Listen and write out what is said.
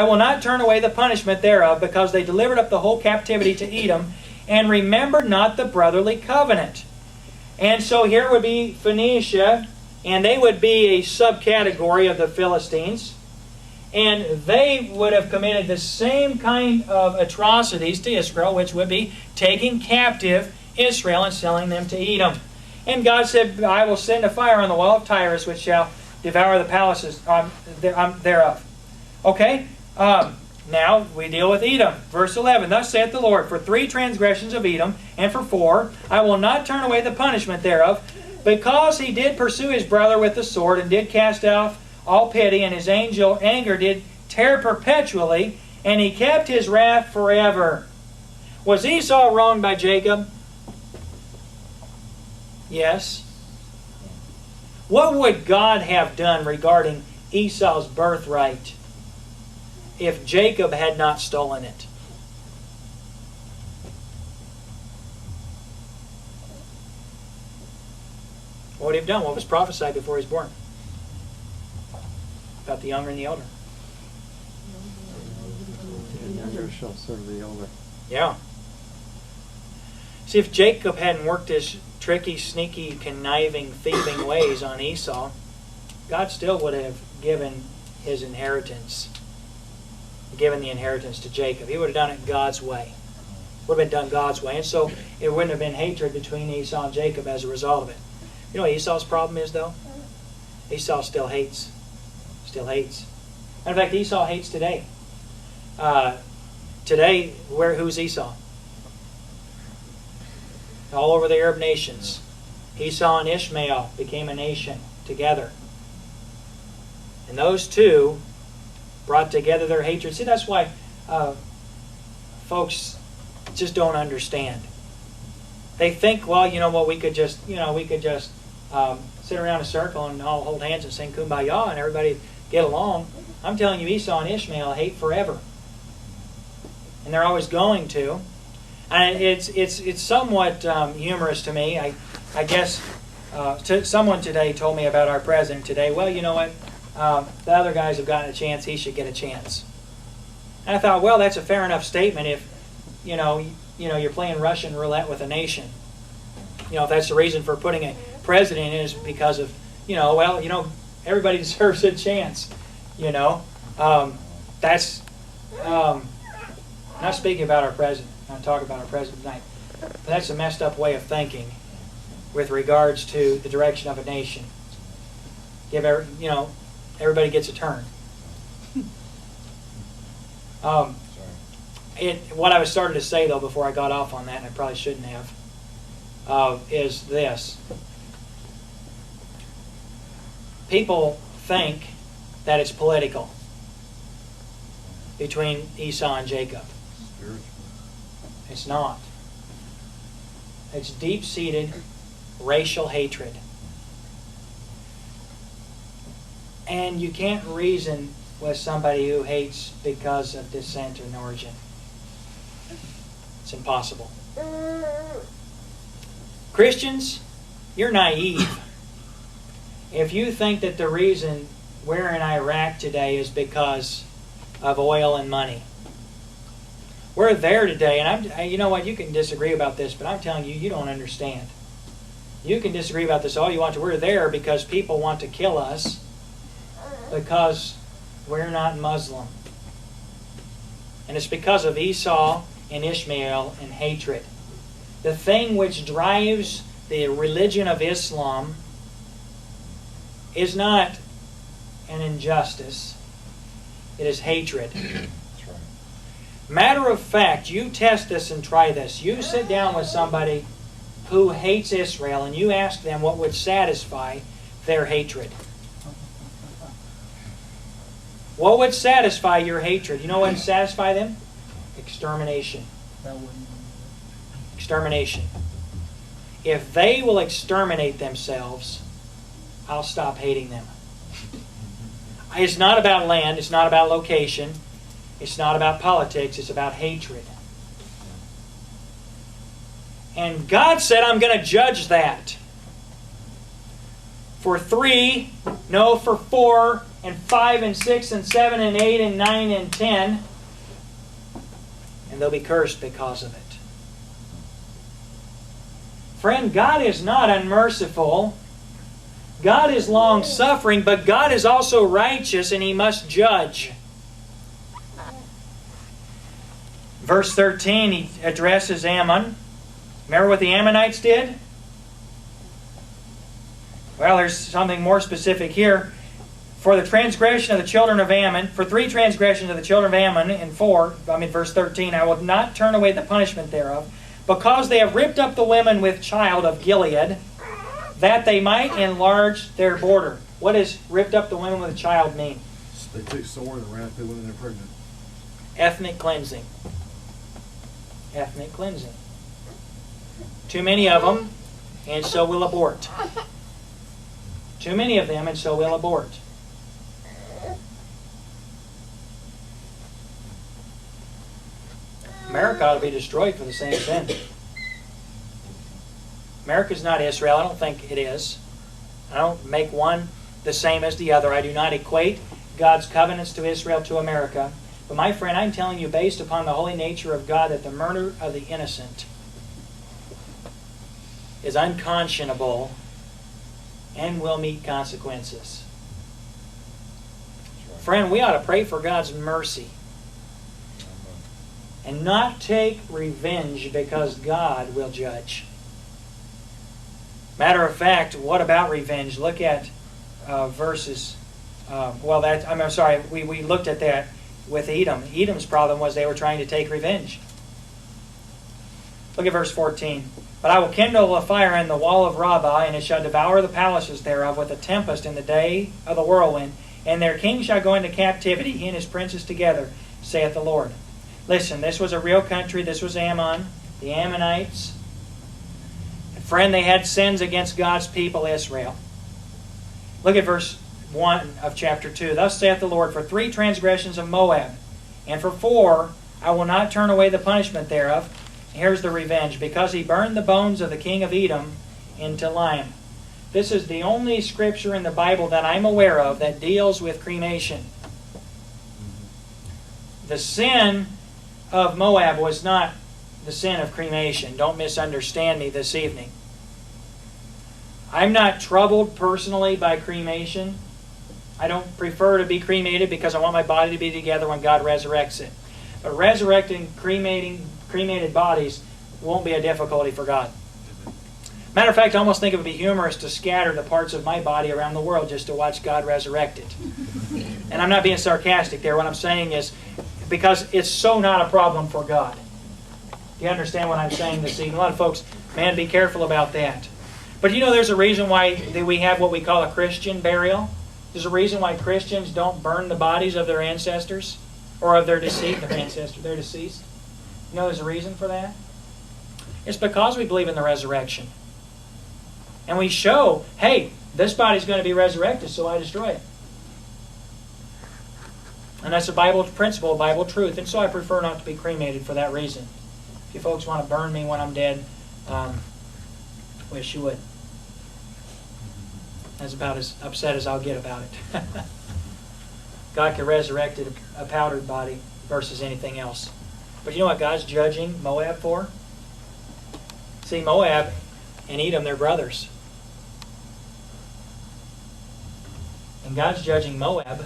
I will not turn away the punishment thereof, because they delivered up the whole captivity to Edom, and remembered not the brotherly covenant. And so here would be Phoenicia, and they would be a subcategory of the Philistines. And they would have committed the same kind of atrocities to Israel, which would be taking captive Israel and selling them to Edom. And God said, I will send a fire on the wall of Tyrus, which shall devour the palaces thereof. Okay? Now we deal with Edom. Verse 11, Thus saith the Lord, For 3 transgressions of Edom, and for 4, I will not turn away the punishment thereof, because he did pursue his brother with the sword, and did cast off all pity, and his anger did tear perpetually, and he kept his wrath forever. Was Esau wronged by Jacob? Yes. What would God have done regarding Esau's birthright if Jacob had not stolen it? What would he have done? What was prophesied before he was born? About the younger and the elder. The younger shall serve the elder. Yeah. See, if Jacob hadn't worked his tricky, sneaky, conniving, thieving ways on Esau, God still would have given his inheritance, given the inheritance to Jacob. He would have done it God's way. Would have been done God's way. And so it wouldn't have been hatred between Esau and Jacob as a result of it. You know what Esau's problem is, though? Esau still hates. Still hates. And in fact, Esau hates today. Today, who's Esau? All over the Arab nations. Esau and Ishmael became a nation together. And those two brought together their hatred. See, that's why folks just don't understand. They think, well, you know what, we could just sit around in a circle and all hold hands and sing Kumbaya and everybody get along. I'm telling you, Esau and Ishmael hate forever. And they're always going to. And it's somewhat humorous to me. I guess someone today told me about our president today. Well, you know what? The other guys have gotten a chance. He should get a chance. And I thought, well, that's a fair enough statement if you're playing Russian roulette with a nation. If that's the reason for putting a president is because of everybody deserves a chance. That's not speaking about our president. I'm not talking about our president tonight. But that's a messed up way of thinking with regards to the direction of a nation. Everybody gets a turn. What I was starting to say, though, before I got off on that, and I probably shouldn't have, is this. People think that it's political between Esau and Jacob. It's not. It's deep-seated racial hatred. And you can't reason with somebody who hates because of descent or origin. It's impossible. Christians, you're naive if you think that the reason we're in Iraq today is because of oil and money. We're there today, and you know what? You can disagree about this, but I'm telling you, you don't understand. You can disagree about this all you want to. We're there because people want to kill us because we're not Muslim. And it's because of Esau and Ishmael and hatred. The thing which drives the religion of Islam is not an injustice. It is hatred. That's right. Matter of fact, you test this and try this. You sit down with somebody who hates Israel and you ask them what would satisfy their hatred. What would satisfy your hatred? You know what would satisfy them? Extermination. Extermination. If they will exterminate themselves, I'll stop hating them. It's not about land. It's not about location. It's not about politics. It's about hatred. And God said, I'm going to judge that. For 3, no, for 4, and 5 and 6 and 7 and 8 and 9 and 10. And they'll be cursed because of it. Friend, God is not unmerciful. God is long-suffering, but God is also righteous, and He must judge. Verse 13, He addresses Ammon. Remember what the Ammonites did? Well, there's something more specific here. For the transgression of the children of Ammon, for 3 transgressions of the children of Ammon, in verse 13, I will not turn away the punishment thereof, because they have ripped up the women with child of Gilead, that they might enlarge their border. What does ripped up the women with child mean? They took sword and ran people when they're pregnant. Ethnic cleansing. Ethnic cleansing. Too many of them, and so we'll abort. Too many of them, and so we'll abort. America ought to be destroyed for the same sin. America's not Israel. I don't think it is. I don't make one the same as the other. I do not equate God's covenants to Israel to America. But my friend, I'm telling you, based upon the holy nature of God, that the murder of the innocent is unconscionable and will meet consequences. Friend, we ought to pray for God's mercy and not take revenge, because God will judge. Matter of fact, what about revenge? Look at verses. We looked at that with Edom. Edom's problem was they were trying to take revenge. Look at verse 14. But I will kindle a fire in the wall of Rabbah, and it shall devour the palaces thereof with a tempest in the day of the whirlwind, and their king shall go into captivity, he and his princes together, saith the Lord. Listen, this was a real country. This was Ammon, the Ammonites. Friend, they had sins against God's people, Israel. Look at verse 1 of chapter 2. Thus saith the Lord, for 3 transgressions of Moab, and for 4 I will not turn away the punishment thereof. Here's the revenge. Because he burned the bones of the king of Edom into lime. This is the only scripture in the Bible that I'm aware of that deals with cremation. The sin of Moab was not the sin of cremation. Don't misunderstand me this evening. I'm not troubled personally by cremation. I don't prefer to be cremated because I want my body to be together when God resurrects it. But resurrecting cremated bodies won't be a difficulty for God. Matter of fact, I almost think it would be humorous to scatter the parts of my body around the world just to watch God resurrect it. And I'm not being sarcastic there. What I'm saying is, because it's so not a problem for God. Do you understand what I'm saying this evening? A lot of folks, man, be careful about that. But you know there's a reason why we have what we call a Christian burial. There's a reason why Christians don't burn the bodies of their ancestors or of their deceased. They're deceased. You know there's a reason for that? It's because we believe in the resurrection. And we show, hey, this body's going to be resurrected, so I destroy it. And that's a Bible principle, a Bible truth. And so I prefer not to be cremated for that reason. If you folks want to burn me when I'm dead, wish you would. That's about as upset as I'll get about it. God could resurrect a powdered body versus anything else. But you know what God's judging Moab for? See, Moab and Edom, they're brothers. And God's judging Moab